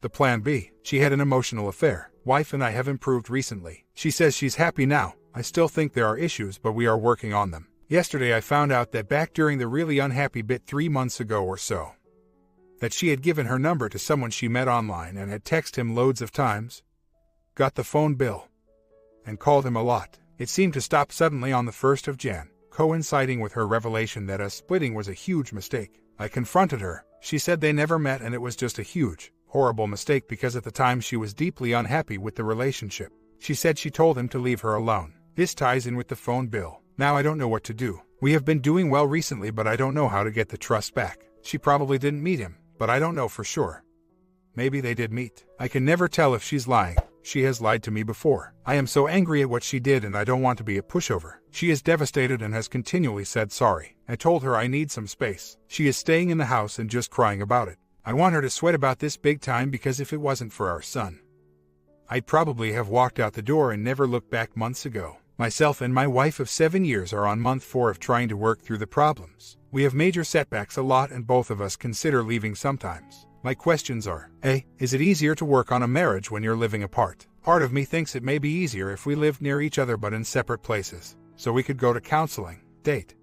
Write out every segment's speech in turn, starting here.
The plan B. She had an emotional affair. Wife and I have improved recently. She says she's happy now. I still think there are issues, but we are working on them. Yesterday I found out that back during the really unhappy bit 3 months ago or so, that she had given her number to someone she met online and had texted him loads of times, got the phone bill, and called him a lot. It seemed to stop suddenly on the 1st of Jan, coinciding with her revelation that us splitting was a huge mistake. I confronted her. She said they never met and it was just a huge, horrible mistake because at the time she was deeply unhappy with the relationship. She said she told him to leave her alone. This ties in with the phone bill. Now I don't know what to do. We have been doing well recently, but I don't know how to get the trust back. She probably didn't meet him, but I don't know for sure. Maybe they did meet. I can never tell if she's lying. She has lied to me before. I am so angry at what she did and I don't want to be a pushover. She is devastated and has continually said sorry. I told her I need some space. She is staying in the house and just crying about it. I want her to sweat about this big time because if it wasn't for our son, I'd probably have walked out the door and never looked back months ago. Myself and my wife of 7 years are on month 4 of trying to work through the problems. We have major setbacks a lot and both of us consider leaving sometimes. My questions are, A. Is it easier to work on a marriage when you're living apart? Part of me thinks it may be easier if we lived near each other but in separate places, so we could go to counseling, date,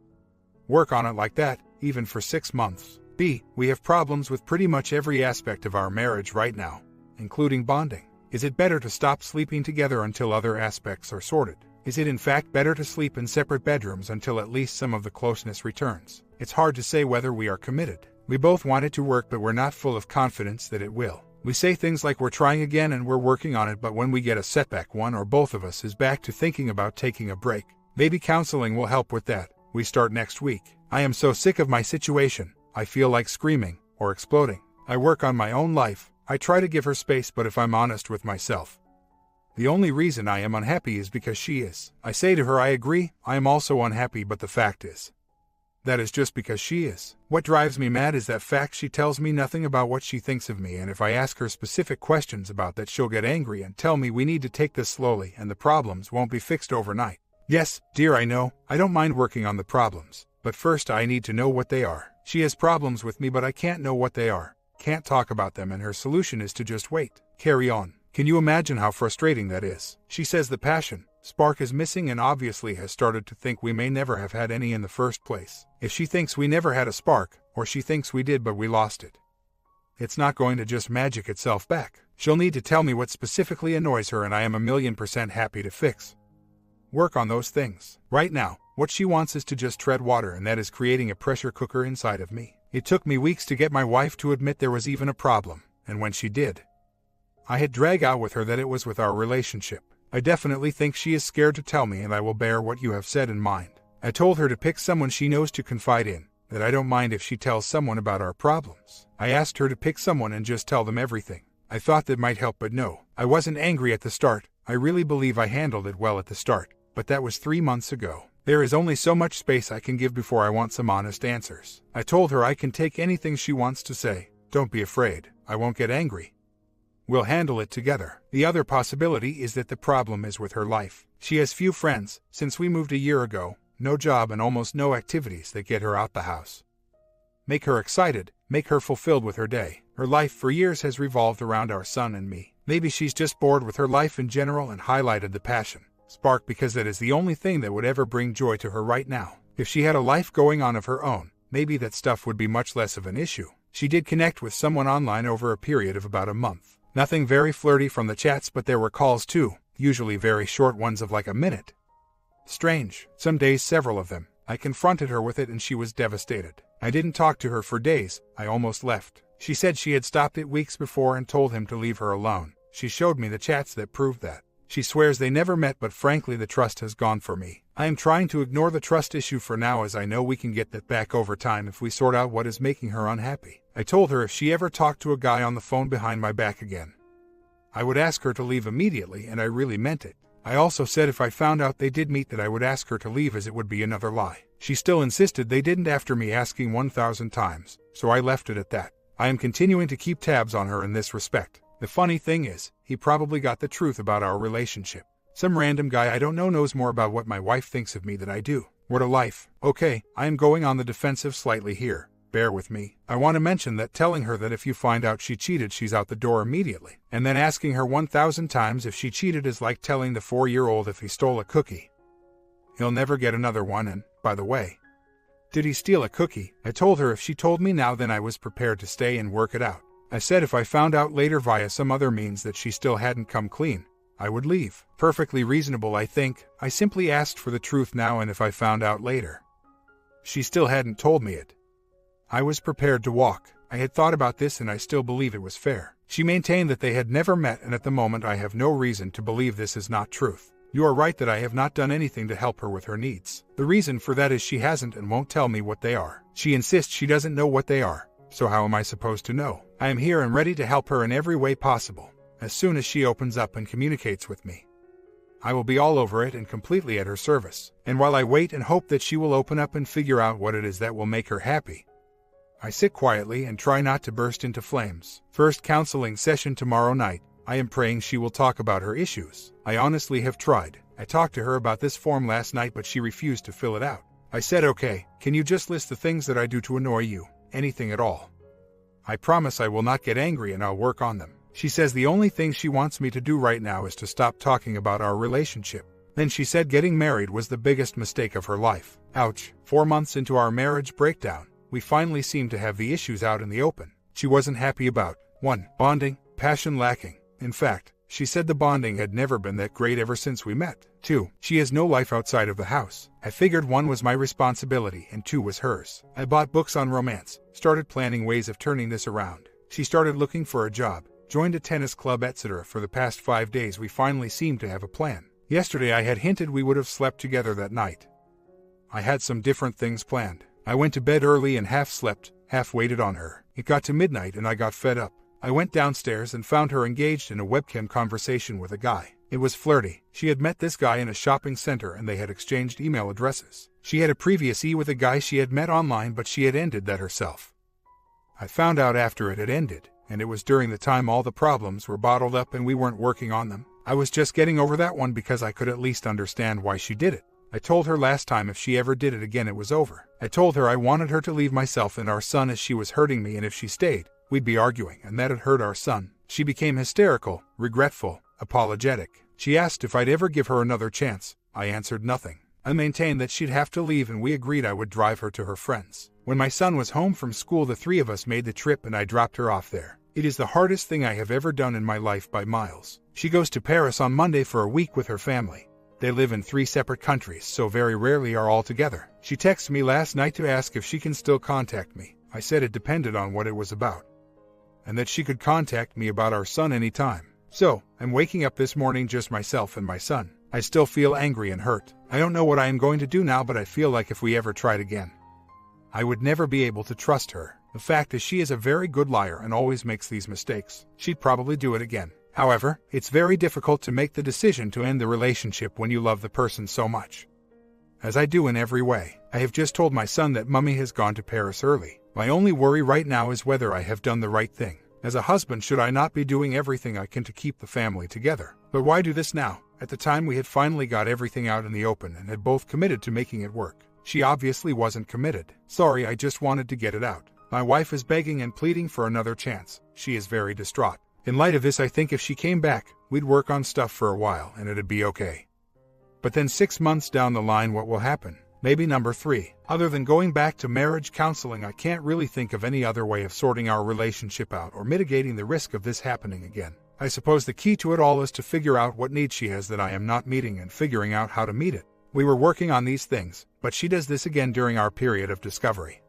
work on it like that, even for 6 months. B. We have problems with pretty much every aspect of our marriage right now, including bonding. Is it better to stop sleeping together until other aspects are sorted? Is it in fact better to sleep in separate bedrooms until at least some of the closeness returns? It's hard to say whether we are committed. We both want it to work, but we're not full of confidence that it will. We say things like we're trying again and we're working on it, but when we get a setback, one or both of us is back to thinking about taking a break. Maybe counseling will help with that. We start next week. I am so sick of my situation. I feel like screaming or exploding. I work on my own life. I try to give her space, but if I'm honest with myself, the only reason I am unhappy is because she is. I say to her I agree, I am also unhappy, but the fact is, that is just because she is. What drives me mad is that fact she tells me nothing about what she thinks of me, and if I ask her specific questions about that, she'll get angry and tell me we need to take this slowly and the problems won't be fixed overnight. Yes, dear, I know, I don't mind working on the problems, but first I need to know what they are. She has problems with me, but I can't know what they are, can't talk about them, and her solution is to just wait, carry on. Can you imagine how frustrating that is? She says the passion, spark is missing and obviously has started to think we may never have had any in the first place. If she thinks we never had a spark, or she thinks we did but we lost it, it's not going to just magic itself back. She'll need to tell me what specifically annoys her, and I am 1,000,000% happy to fix. Work on those things. Right now, what she wants is to just tread water, and that is creating a pressure cooker inside of me. It took me weeks to get my wife to admit there was even a problem, and when she did, I had dragged out with her that it was with our relationship. I definitely think she is scared to tell me, and I will bear what you have said in mind. I told her to pick someone she knows to confide in, that I don't mind if she tells someone about our problems. I asked her to pick someone and just tell them everything. I thought that might help, but no. I wasn't angry at the start. I really believe I handled it well at the start, but that was 3 months ago. There is only so much space I can give before I want some honest answers. I told her I can take anything she wants to say. Don't be afraid. I won't get angry. We'll handle it together. The other possibility is that the problem is with her life. She has few friends, since we moved a year ago, no job and almost no activities that get her out the house. Make her excited, make her fulfilled with her day. Her life for years has revolved around our son and me. Maybe she's just bored with her life in general and highlighted the passion spark because that is the only thing that would ever bring joy to her right now. If she had a life going on of her own, maybe that stuff would be much less of an issue. She did connect with someone online over a period of about a month. Nothing very flirty from the chats, but there were calls too, usually very short ones of like a minute. Strange, some days several of them. I confronted her with it and she was devastated. I didn't talk to her for days, I almost left. She said she had stopped it weeks before and told him to leave her alone. She showed me the chats that proved that. She swears they never met, but frankly the trust has gone for me. I am trying to ignore the trust issue for now, as I know we can get that back over time if we sort out what is making her unhappy. I told her if she ever talked to a guy on the phone behind my back again, I would ask her to leave immediately, and I really meant it. I also said if I found out they did meet that I would ask her to leave, as it would be another lie. She still insisted they didn't after me asking 1,000 times, so I left it at that. I am continuing to keep tabs on her in this respect. The funny thing is, he probably got the truth about our relationship. Some random guy I don't know knows more about what my wife thinks of me than I do. What a life. Okay, I am going on the defensive slightly here. bear with me. I want to mention that telling her that if you find out she cheated she's out the door immediately, and then asking her 1,000 times if she cheated is like telling the 4-year-old if he stole a cookie, he'll never get another one. And, by the way, did he steal a cookie? I told her if she told me now then I was prepared to stay and work it out. I said if I found out later via some other means that she still hadn't come clean, I would leave. Perfectly reasonable, I think. I simply asked for the truth now, and if I found out later she still hadn't told me it, I was prepared to walk. I had thought about this and I still believe it was fair. She maintained that they had never met, and at the moment I have no reason to believe this is not truth. You are right that I have not done anything to help her with her needs. The reason for that is she hasn't and won't tell me what they are. She insists she doesn't know what they are. So how am I supposed to know? I am here and ready to help her in every way possible. As soon as she opens up and communicates with me, I will be all over it and completely at her service. And while I wait and hope that she will open up and figure out what it is that will make her happy, I sit quietly and try not to burst into flames. First counseling session tomorrow night. I am praying she will talk about her issues. I honestly have tried. I talked to her about this form last night, but she refused to fill it out. I said, okay, can you just list the things that I do to annoy you? Anything at all. I promise I will not get angry and I'll work on them. She says the only thing she wants me to do right now is to stop talking about our relationship. Then she said getting married was the biggest mistake of her life. Ouch. 4 months into our marriage breakdown, we finally seemed to have the issues out in the open. She wasn't happy about 1. Bonding, passion lacking. In fact, she said the bonding had never been that great ever since we met. 2. She has no life outside of the house. I figured 1 was my responsibility and 2 was hers. I bought books on romance, started planning ways of turning this around. She started looking for a job, joined a tennis club, etc. For the past 5 days we finally seemed to have a plan. Yesterday I had hinted we would have slept together that night. I had some different things planned. I went to bed early and half slept, half waited on her. It got to midnight and I got fed up. I went downstairs and found her engaged in a webcam conversation with a guy. It was flirty. She had met this guy in a shopping center and they had exchanged email addresses. She had a previous with a guy she had met online, but she had ended that herself. I found out after it had ended, and it was during the time all the problems were bottled up and we weren't working on them. I was just getting over that one because I could at least understand why she did it. I told her last time if she ever did it again it was over. I told her I wanted her to leave myself and our son as she was hurting me, and if she stayed, we'd be arguing and that'd hurt our son. She became hysterical, regretful, apologetic. She asked if I'd ever give her another chance. I answered nothing. I maintained that she'd have to leave and we agreed I would drive her to her friends. When my son was home from school the 3 of us made the trip and I dropped her off there. It is the hardest thing I have ever done in my life by miles. She goes to Paris on Monday for a week with her family. They live in 3 separate countries, so very rarely are all together. She texted me last night to ask if she can still contact me. I said it depended on what it was about, and that she could contact me about our son anytime. So, I'm waking up this morning just myself and my son. I still feel angry and hurt. I don't know what I am going to do now, but I feel like if we ever tried again, I would never be able to trust her. The fact is she is a very good liar and always makes these mistakes. She'd probably do it again. However, it's very difficult to make the decision to end the relationship when you love the person so much, as I do in every way. I have just told my son that Mummy has gone to Paris early. My only worry right now is whether I have done the right thing. As a husband, should I not be doing everything I can to keep the family together? But why do this now? At the time we had finally got everything out in the open and had both committed to making it work. She obviously wasn't committed. Sorry, I just wanted to get it out. My wife is begging and pleading for another chance. She is very distraught. In light of this, I think if she came back, we'd work on stuff for a while and it'd be okay. But then 6 months down the line, what will happen? Maybe number 3. Other than going back to marriage counseling, I can't really think of any other way of sorting our relationship out or mitigating the risk of this happening again. I suppose the key to it all is to figure out what needs she has that I am not meeting and figuring out how to meet it. We were working on these things, but she does this again during our period of discovery,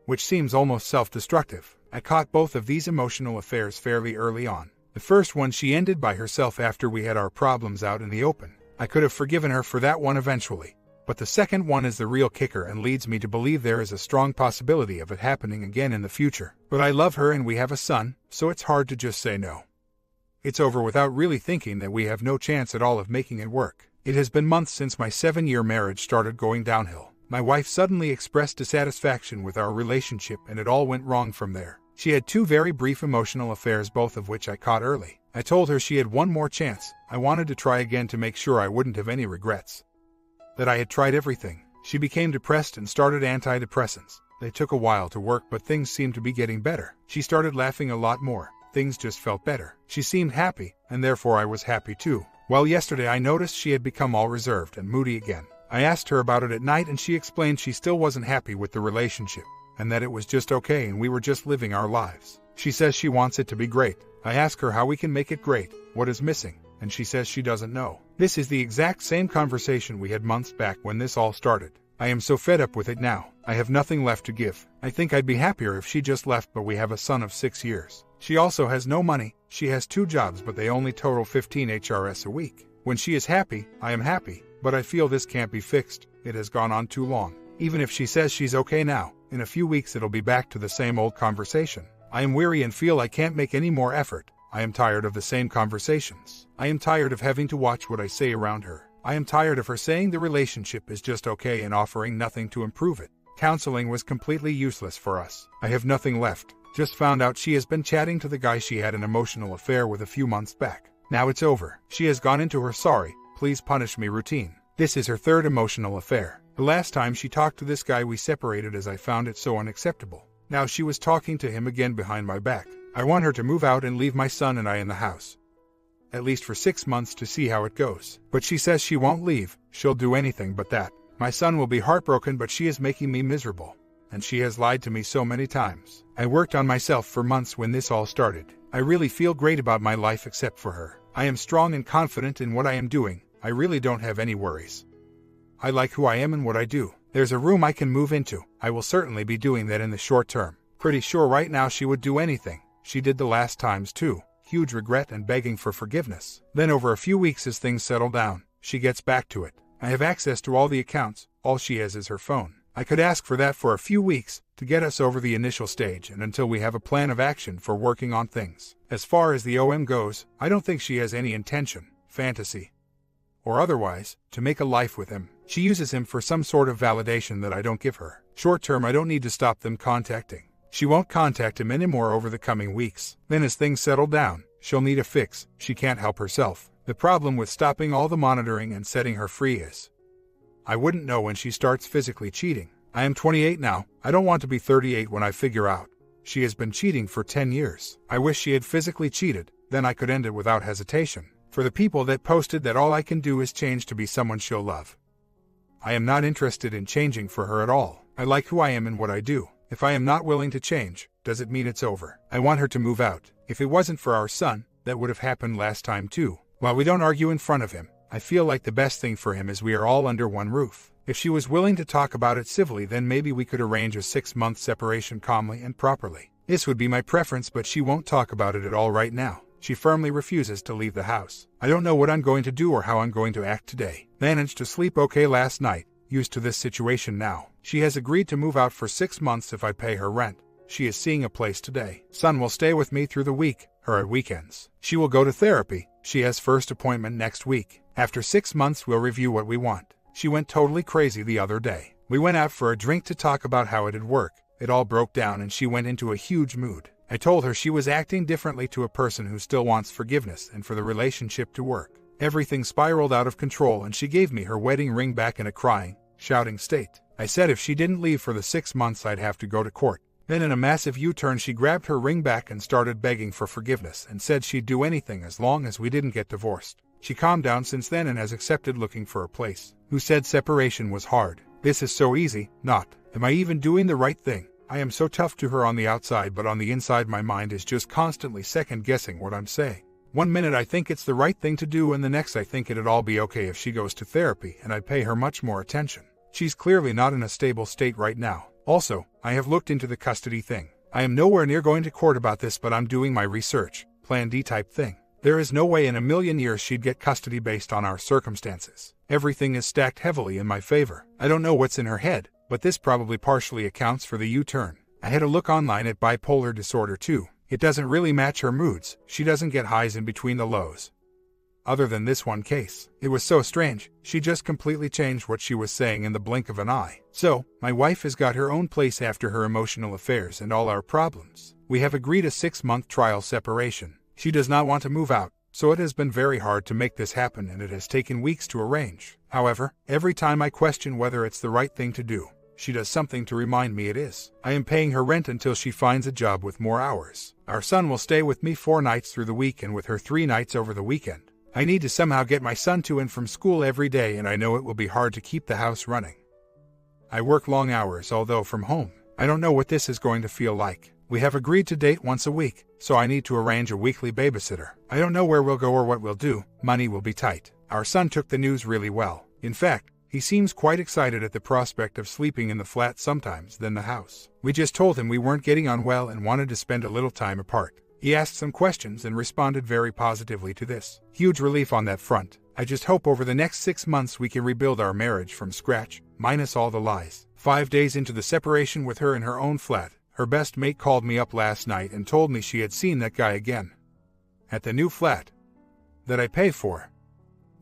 which seems almost self-destructive. I caught both of these emotional affairs fairly early on. The first one she ended by herself after we had our problems out in the open. I could have forgiven her for that one eventually. But the second one is the real kicker and leads me to believe there is a strong possibility of it happening again in the future. But I love her and we have a son, so it's hard to just say no. It's over without really thinking that we have no chance at all of making it work. It has been months since my 7-year marriage started going downhill. My wife suddenly expressed dissatisfaction with our relationship and it all went wrong from there. She had 2 very brief emotional affairs, both of which I caught early. I told her she had one more chance. I wanted to try again to make sure I wouldn't have any regrets, that I had tried everything. She became depressed and started antidepressants. They took a while to work, but things seemed to be getting better. She started laughing a lot more. Things just felt better. She seemed happy, and therefore I was happy too. Well, yesterday I noticed she had become all reserved and moody again. I asked her about it at night and she explained she still wasn't happy with the relationship, and that it was just okay and we were just living our lives. She says she wants it to be great. I ask her how we can make it great, what is missing, and she says she doesn't know. This is the exact same conversation we had months back when this all started. I am so fed up with it now. I have nothing left to give. I think I'd be happier if she just left, but we have a son of 6 years. She also has no money. She has 2 jobs, but they only total 15 HRS a week. When she is happy, I am happy, but I feel this can't be fixed. It has gone on too long. Even if she says she's okay now, in a few weeks it'll be back to the same old conversation. I am weary and feel I can't make any more effort. I am tired of the same conversations. I am tired of having to watch what I say around her. I am tired of her saying the relationship is just okay and offering nothing to improve it. Counseling was completely useless for us. I have nothing left. Just found out she has been chatting to the guy she had an emotional affair with a few months back. Now it's over. She has gone into her sorry, please punish me routine. This is her 3rd emotional affair. The last time she talked to this guy we separated as I found it so unacceptable. Now she was talking to him again behind my back. I want her to move out and leave my son and I in the house. At least for 6 months to see how it goes. But she says she won't leave. She'll do anything but that. My son will be heartbroken, but she is making me miserable. And she has lied to me so many times. I worked on myself for months when this all started. I really feel great about my life except for her. I am strong and confident in what I am doing. I really don't have any worries. I like who I am and what I do. There's a room I can move into. I will certainly be doing that in the short term. Pretty sure right now she would do anything. She did the last times too. Huge regret and begging for forgiveness. Then over a few weeks as things settle down, she gets back to it. I have access to all the accounts. All she has is her phone. I could ask for that for a few weeks to get us over the initial stage and until we have a plan of action for working on things. As far as the OM goes, I don't think she has any intention, fantasy, or otherwise, to make a life with him. She uses him for some sort of validation that I don't give her. Short term, I don't need to stop them contacting. She won't contact him anymore over the coming weeks. Then as things settle down, she'll need a fix. She can't help herself. The problem with stopping all the monitoring and setting her free is I wouldn't know when she starts physically cheating. I am 28 now. I don't want to be 38 when I figure out she has been cheating for 10 years. I wish she had physically cheated, then I could end it without hesitation. For the people that posted that all I can do is change to be someone she'll love, I am not interested in changing for her at all. I like who I am and what I do. If I am not willing to change, does it mean it's over? I want her to move out. If it wasn't for our son, that would have happened last time too. While we don't argue in front of him, I feel like the best thing for him is we are all under one roof. If she was willing to talk about it civilly, then maybe we could arrange a 6-month separation calmly and properly. This would be my preference, but she won't talk about it at all right now. She firmly refuses to leave the house. I don't know what I'm going to do or how I'm going to act today. Managed to sleep okay last night, used to this situation now. She has agreed to move out for 6 months if I pay her rent. She is seeing a place today. Son will stay with me through the week, her at weekends. She will go to therapy. She has first appointment next week. After 6 months we'll review what we want. She went totally crazy the other day. We went out for a drink to talk about how it'd work. It all broke down and she went into a huge mood. I told her she was acting differently to a person who still wants forgiveness and for the relationship to work. Everything spiraled out of control and she gave me her wedding ring back in a crying, shouting state. I said if she didn't leave for the 6 months I'd have to go to court. Then in a massive U-turn she grabbed her ring back and started begging for forgiveness and said she'd do anything as long as we didn't get divorced. She calmed down since then and has accepted looking for a place. Who said separation was hard? This is so easy. Not. Am I even doing the right thing? I am so tough to her on the outside, but on the inside my mind is just constantly second-guessing what I'm saying. One minute I think it's the right thing to do and the next I think it'd all be okay if she goes to therapy and I'd pay her much more attention. She's clearly not in a stable state right now. Also, I have looked into the custody thing. I am nowhere near going to court about this, but I'm doing my research. Plan D type thing. There is no way in a million years she'd get custody based on our circumstances. Everything is stacked heavily in my favor. I don't know what's in her head, but this probably partially accounts for the U-turn. I had a look online at bipolar disorder too. It doesn't really match her moods. She doesn't get highs in between the lows. Other than this one case, it was so strange. She just completely changed what she was saying in the blink of an eye. So, my wife has got her own place after her emotional affairs and all our problems. We have agreed a 6-month trial separation. She does not want to move out, so it has been very hard to make this happen and it has taken weeks to arrange. However, every time I question whether it's the right thing to do, she does something to remind me it is. I am paying her rent until she finds a job with more hours. Our son will stay with me 4 nights through the week and with her 3 nights over the weekend. I need to somehow get my son to and from school every day, and I know it will be hard to keep the house running. I work long hours, although from home. I don't know what this is going to feel like. We have agreed to date once a week, so I need to arrange a weekly babysitter. I don't know where we'll go or what we'll do. Money will be tight. Our son took the news really well. In fact, he seems quite excited at the prospect of sleeping in the flat sometimes than the house. We just told him we weren't getting on well and wanted to spend a little time apart. He asked some questions and responded very positively to this. Huge relief on that front. I just hope over the next 6 months we can rebuild our marriage from scratch, minus all the lies. 5 days into the separation with her in her own flat, her best mate called me up last night and told me she had seen that guy again. At the new flat that I pay for.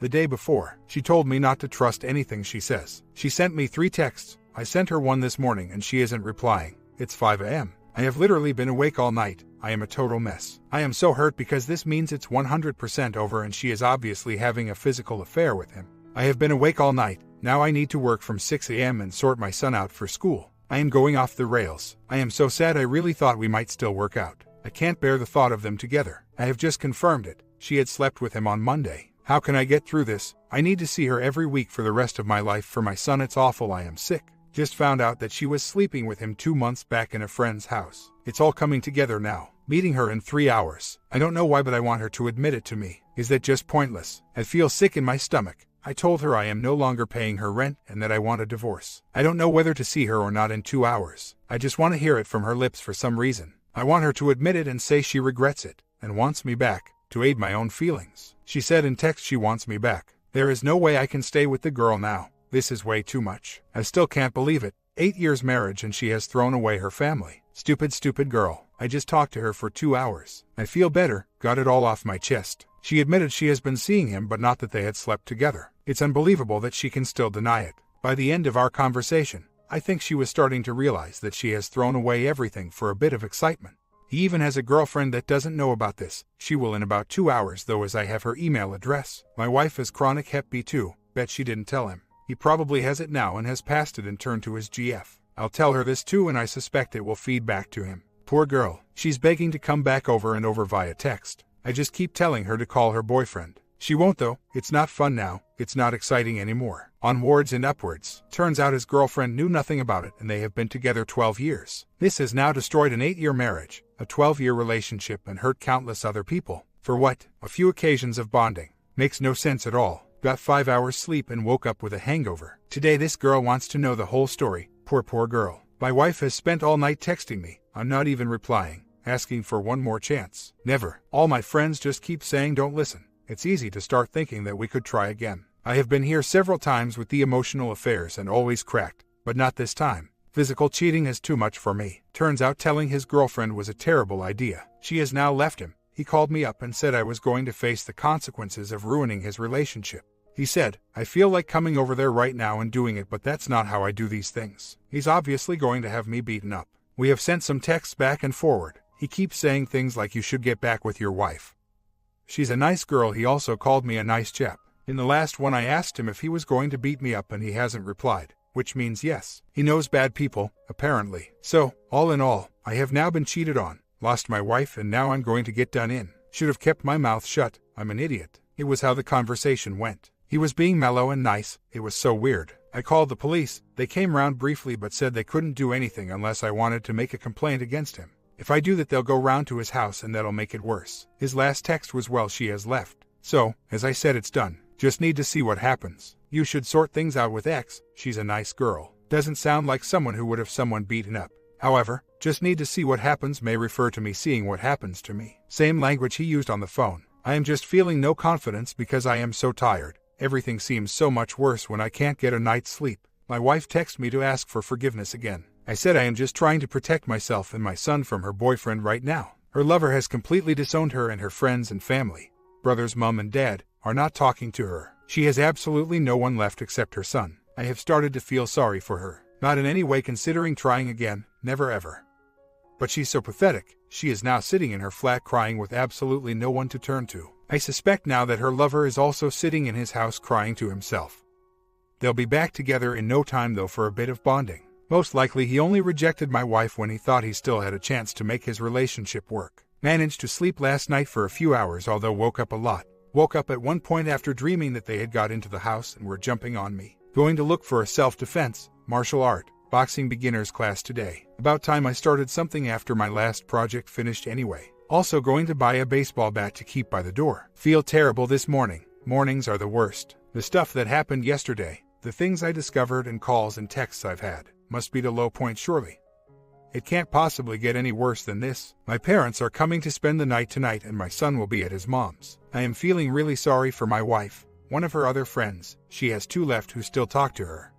The day before, she told me not to trust anything she says. She sent me 3 texts. I sent her one this morning and she isn't replying. It's 5 a.m. I have literally been awake all night. I am a total mess. I am so hurt because this means it's 100% over and she is obviously having a physical affair with him. I have been awake all night. Now I need to work from 6 a.m. and sort my son out for school. I am going off the rails. I am so sad. I really thought we might still work out. I can't bear the thought of them together. I have just confirmed it. She had slept with him on Monday. How can I get through this? I need to see her every week for the rest of my life. For my son, it's awful. I am sick. Just found out that she was sleeping with him 2 months back in a friend's house. It's all coming together now. Meeting her in 3 hours. I don't know why, but I want her to admit it to me. Is that just pointless? I feel sick in my stomach. I told her I am no longer paying her rent and that I want a divorce. I don't know whether to see her or not in 2 hours. I just want to hear it from her lips for some reason. I want her to admit it and say she regrets it and wants me back, to aid my own feelings. She said in text she wants me back. There is no way I can stay with the girl now. This is way too much. I still can't believe it. 8 years marriage and she has thrown away her family. Stupid girl. I just talked to her for 2 hours. I feel better, got it all off my chest. She admitted she has been seeing him but not that they had slept together. It's unbelievable that she can still deny it. By the end of our conversation, I think she was starting to realize that she has thrown away everything for a bit of excitement. He even has a girlfriend that doesn't know about this. She will in about 2 hours though, as I have her email address. My wife has chronic Hep B too. Bet she didn't tell him. He probably has it now and has passed it and turned to his GF. I'll tell her this too and I suspect it will feed back to him. Poor girl. She's begging to come back over and over via text. I just keep telling her to call her boyfriend. She won't though. It's not fun now. It's not exciting anymore. Onwards and upwards. Turns out his girlfriend knew nothing about it and they have been together 12 years. This has now destroyed an 8-year marriage, a 12-year relationship and hurt countless other people. For what? A few occasions of bonding. Makes no sense at all. Got 5 hours sleep and woke up with a hangover. Today this girl wants to know the whole story. Poor girl. My wife has spent all night texting me. I'm not even replying, asking for one more chance. Never. All my friends just keep saying don't listen. It's easy to start thinking that we could try again. I have been here several times with the emotional affairs and always cracked, but not this time. Physical cheating is too much for me. Turns out telling his girlfriend was a terrible idea. She has now left him. He called me up and said I was going to face the consequences of ruining his relationship. He said, I feel like coming over there right now and doing it, but that's not how I do these things. He's obviously going to have me beaten up. We have sent some texts back and forward. He keeps saying things like you should get back with your wife. She's a nice girl. He also called me a nice chap. In the last one I asked him if he was going to beat me up and he hasn't replied, which means yes. He knows bad people, apparently. So, all in all, I have now been cheated on, lost my wife and now I'm going to get done in. Should have kept my mouth shut. I'm an idiot. It was how the conversation went. He was being mellow and nice. It was so weird. I called the police. They came round briefly but said they couldn't do anything unless I wanted to make a complaint against him. If I do that they'll go round to his house and that'll make it worse. His last text was, well, she has left. So, as I said, it's done. Just need to see what happens. You should sort things out with X. She's a nice girl. Doesn't sound like someone who would have someone beaten up. However, just need to see what happens may refer to me seeing what happens to me. Same language he used on the phone. I am just feeling no confidence because I am so tired. Everything seems so much worse when I can't get a night's sleep. My wife texted me to ask for forgiveness again. I said I am just trying to protect myself and my son from her boyfriend right now. Her lover has completely disowned her and her friends and family. Brother's mom and dad are not talking to her. She has absolutely no one left except her son. I have started to feel sorry for her. Not in any way considering trying again, never ever. But she's so pathetic. She is now sitting in her flat crying with absolutely no one to turn to. I suspect now that her lover is also sitting in his house crying to himself. They'll be back together in no time though for a bit of bonding. Most likely he only rejected my wife when he thought he still had a chance to make his relationship work. Managed to sleep last night for a few hours, although woke up a lot. Woke up at one point after dreaming that they had got into the house and were jumping on me. Going to look for a self-defense, martial art, boxing beginners class today. About time I started something after my last project finished anyway. Also going to buy a baseball bat to keep by the door. Feel terrible this morning. Mornings are the worst. The stuff that happened yesterday, the things I discovered and calls and texts I've had, must be the low point surely. It can't possibly get any worse than this. My parents are coming to spend the night tonight and my son will be at his mom's. I am feeling really sorry for my wife. One of her other friends, she has 2 left who still talk to her.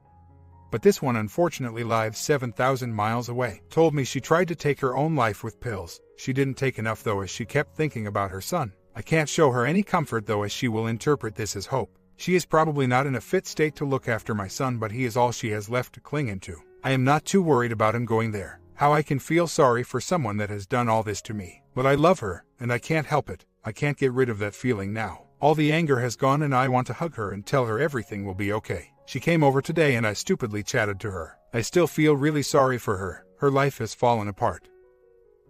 But this one unfortunately lives 7,000 miles away. Told me she tried to take her own life with pills. She didn't take enough though, as she kept thinking about her son. I can't show her any comfort though, as she will interpret this as hope. She is probably not in a fit state to look after my son, but he is all she has left to cling into. I am not too worried about him going there. How I can feel sorry for someone that has done all this to me. But I love her, and I can't help it. I can't get rid of that feeling now. All the anger has gone and I want to hug her and tell her everything will be okay. She came over today and I stupidly chatted to her. I still feel really sorry for her. Her life has fallen apart.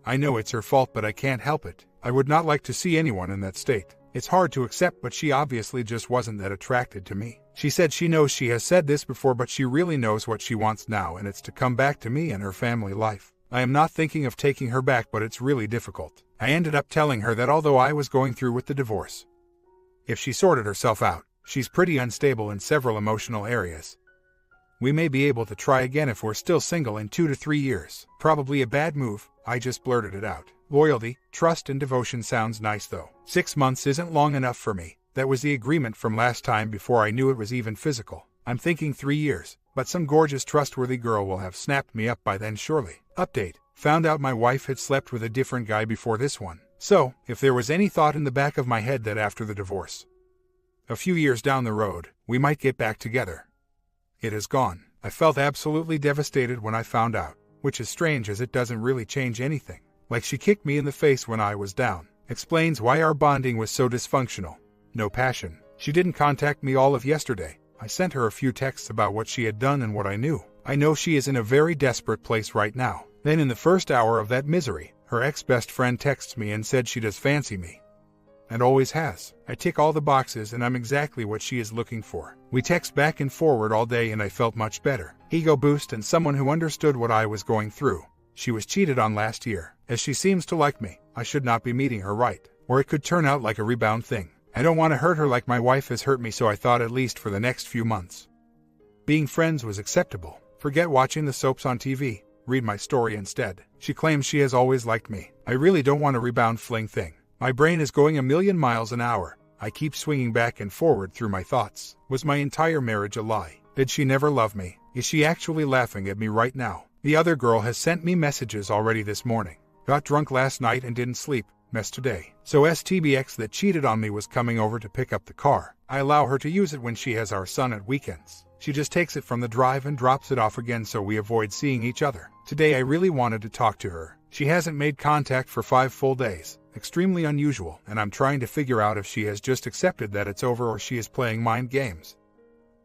I know it's her fault, but I can't help it. I would not like to see anyone in that state. It's hard to accept, but she obviously just wasn't that attracted to me. She said she knows she has said this before, but she really knows what she wants now, and it's to come back to me and her family life. I am not thinking of taking her back, but it's really difficult. I ended up telling her that although I was going through with the divorce, if she sorted herself out, she's pretty unstable in several emotional areas. We may be able to try again if we're still single in 2 to 3 years. Probably a bad move, I just blurted it out. Loyalty, trust and devotion sounds nice though. 6 months isn't long enough for me. That was the agreement from last time before I knew it was even physical. I'm thinking 3 years, but some gorgeous trustworthy girl will have snapped me up by then surely. Update. Found out my wife had slept with a different guy before this one. So, if there was any thought in the back of my head that after the divorce, a few years down the road, we might get back together, it has gone. I felt absolutely devastated when I found out, which is strange as it doesn't really change anything. Like she kicked me in the face when I was down. Explains why our bonding was so dysfunctional. No passion. She didn't contact me all of yesterday. I sent her a few texts about what she had done and what I knew. I know she is in a very desperate place right now. Then in the first hour of that misery, her ex-best friend texts me and said she does fancy me. And always has. I tick all the boxes and I'm exactly what she is looking for. We text back and forward all day and I felt much better. Ego boost and someone who understood what I was going through. She was cheated on last year. As she seems to like me, I should not be meeting her right. Or it could turn out like a rebound thing. I don't want to hurt her like my wife has hurt me, so I thought at least for the next few months, being friends was acceptable. Forget watching the soaps on TV. Read my story instead. She claims she has always liked me. I really don't want a rebound fling thing. My brain is going 1,000,000 miles an hour. I keep swinging back and forward through my thoughts. Was my entire marriage a lie? Did she never love me? Is she actually laughing at me right now? The other girl has sent me messages already this morning. Got drunk last night and didn't sleep. Mess today. So STBX that cheated on me was coming over to pick up the car. I allow her to use it when she has our son at weekends. She just takes it from the drive and drops it off again so we avoid seeing each other. Today I really wanted to talk to her. She hasn't made contact for 5 full days. Extremely unusual, and I'm trying to figure out if she has just accepted that it's over or she is playing mind games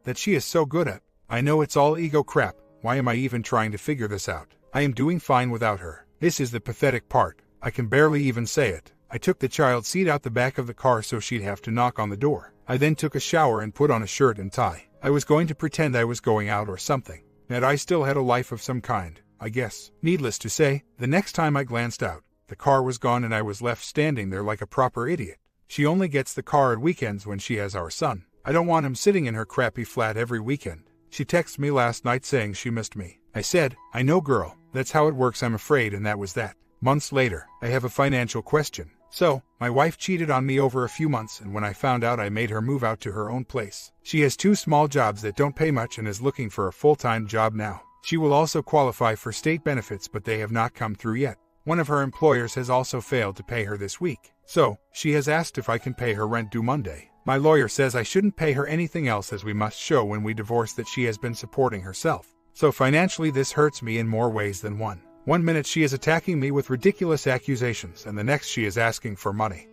that she is so good at. I know it's all ego crap. Why am I even trying to figure this out? I am doing fine without her. This is the pathetic part. I can barely even say it. I took the child seat out the back of the car so she'd have to knock on the door. I then took a shower and put on a shirt and tie. I was going to pretend I was going out or something. That I still had a life of some kind, I guess. Needless to say, the next time I glanced out, the car was gone and I was left standing there like a proper idiot. She only gets the car at weekends when she has our son. I don't want him sitting in her crappy flat every weekend. She texted me last night saying she missed me. I said, I know girl, that's how it works I'm afraid, and that was that. Months later, I have a financial question. So, my wife cheated on me over a few months, and when I found out I made her move out to her own place. She has 2 small jobs that don't pay much and is looking for a full-time job now. She will also qualify for state benefits, but they have not come through yet. One of her employers has also failed to pay her this week. So, she has asked if I can pay her rent due Monday. My lawyer says I shouldn't pay her anything else as we must show when we divorce that she has been supporting herself. So financially this hurts me in more ways than one. One minute she is attacking me with ridiculous accusations and the next she is asking for money.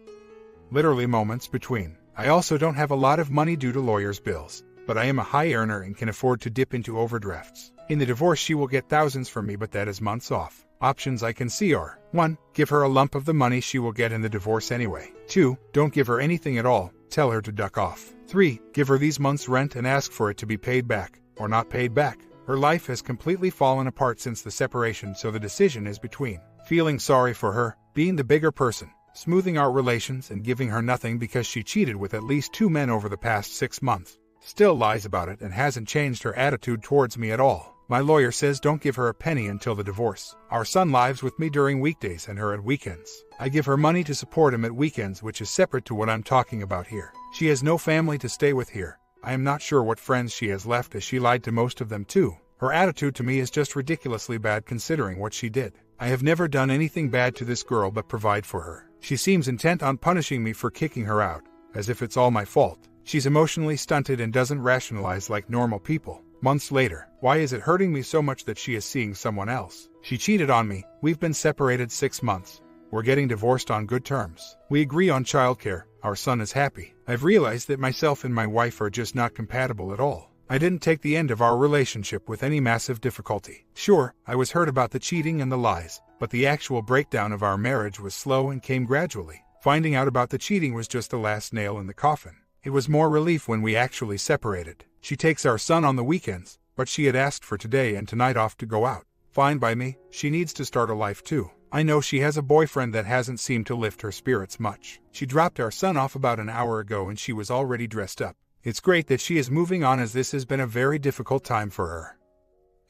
Literally moments between. I also don't have a lot of money due to lawyers' bills, but I am a high earner and can afford to dip into overdrafts. In the divorce she will get thousands from me, but that is months off. Options I can see are: 1. Give her a lump of the money she will get in the divorce anyway. 2. Don't give her anything at all, tell her to duck off. 3. Give her these months' rent and ask for it to be paid back, or not paid back. Her life has completely fallen apart since the separation, so the decision is between feeling sorry for her, being the bigger person, smoothing our relations, and giving her nothing because she cheated with at least 2 men over the past 6 months. Still lies about it and hasn't changed her attitude towards me at all. My lawyer says don't give her a penny until the divorce. Our son lives with me during weekdays and her at weekends. I give her money to support him at weekends, which is separate to what I'm talking about here. She has no family to stay with here. I am not sure what friends she has left, as she lied to most of them too. Her attitude to me is just ridiculously bad considering what she did. I have never done anything bad to this girl but provide for her. She seems intent on punishing me for kicking her out, as if it's all my fault. She's emotionally stunted and doesn't rationalize like normal people. Months later, why is it hurting me so much that she is seeing someone else? She cheated on me. We've been separated 6 months. We're getting divorced on good terms. We agree on childcare. Our son is happy. I've realized that myself and my wife are just not compatible at all. I didn't take the end of our relationship with any massive difficulty. Sure, I was hurt about the cheating and the lies, but the actual breakdown of our marriage was slow and came gradually. Finding out about the cheating was just the last nail in the coffin. It was more relief when we actually separated. She takes our son on the weekends, but she had asked for today and tonight off to go out. Fine by me. She needs to start a life too. I know she has a boyfriend that hasn't seemed to lift her spirits much. She dropped our son off about an hour ago and she was already dressed up. It's great that she is moving on, as this has been a very difficult time for her.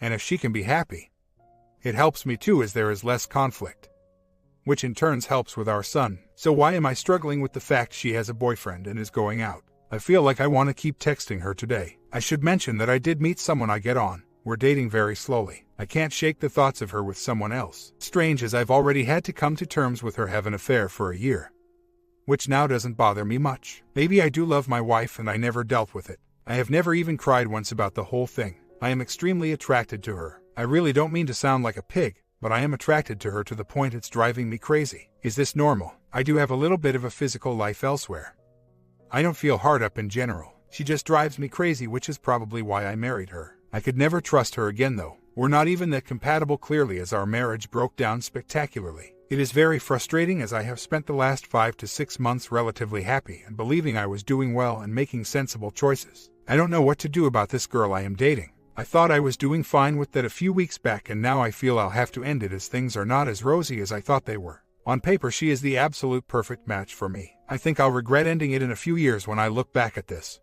And if she can be happy, it helps me too, as there is less conflict, which in turn helps with our son. So why am I struggling with the fact she has a boyfriend and is going out? I feel like I want to keep texting her today. I should mention that I did meet someone I get on. We're dating very slowly. I can't shake the thoughts of her with someone else. Strange, as I've already had to come to terms with her having an affair for a year, which now doesn't bother me much. Maybe I do love my wife and I never dealt with it. I have never even cried once about the whole thing. I am extremely attracted to her. I really don't mean to sound like a pig, but I am attracted to her to the point it's driving me crazy. Is this normal? I do have a little bit of a physical life elsewhere. I don't feel hard up in general. She just drives me crazy, which is probably why I married her. I could never trust her again though. We're not even that compatible, clearly, as our marriage broke down spectacularly. It is very frustrating, as I have spent the last 5 to 6 months relatively happy and believing I was doing well and making sensible choices. I don't know what to do about this girl I am dating. I thought I was doing fine with that a few weeks back, and now I feel I'll have to end it, as things are not as rosy as I thought they were. On paper, she is the absolute perfect match for me. I think I'll regret ending it in a few years when I look back at this.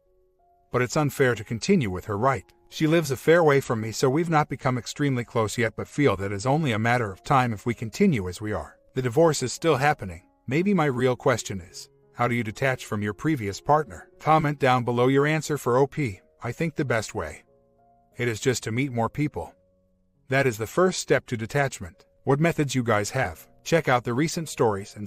But it's unfair to continue with her, right? She lives a fair way from me, so we've not become extremely close yet, but feel that it's only a matter of time if we continue as we are. The divorce is still happening. Maybe my real question is, how do you detach from your previous partner? Comment down below your answer for OP. I think the best way, it is just to meet more people. That is the first step to detachment. What methods you guys have? Check out the recent stories and